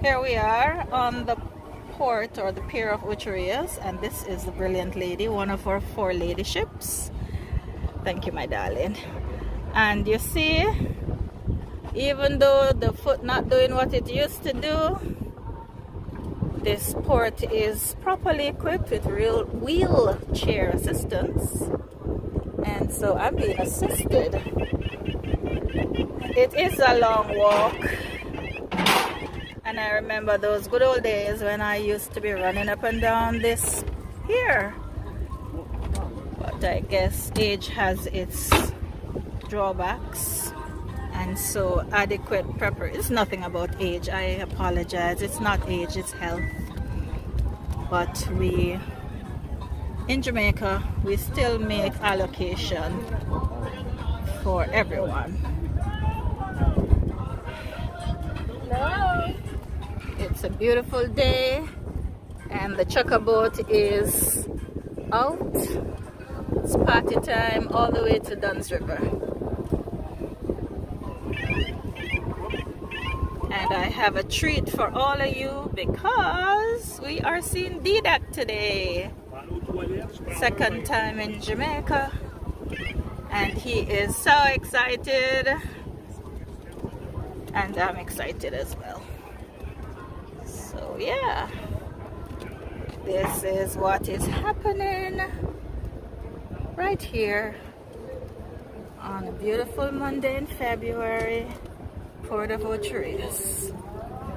Here we are on the port or the pier of Ocho, and this is the Brilliant Lady, one of our 4 lady ships. Thank you, my darling. And you see, even though the foot not doing what it used to do, this port is properly equipped with real wheelchair assistance, and so I'm being assisted. It is a long walk, and I remember those good old days when I used to be running up and down this here. But I guess age has its drawbacks, and so adequate preparation. It's nothing about age, I apologize. It's not age, it's health. But we, in Jamaica, we still make allocation for everyone. Hello. It's a beautiful day, and the Chukka boat is out. It's party time all the way to Duns River. And I have a treat for all of you because we are seeing D-Dak today. Second time in Jamaica, and he is so excited, and I'm excited as well. So yeah, this is what is happening right here on a beautiful Monday in February, Port of Ocho.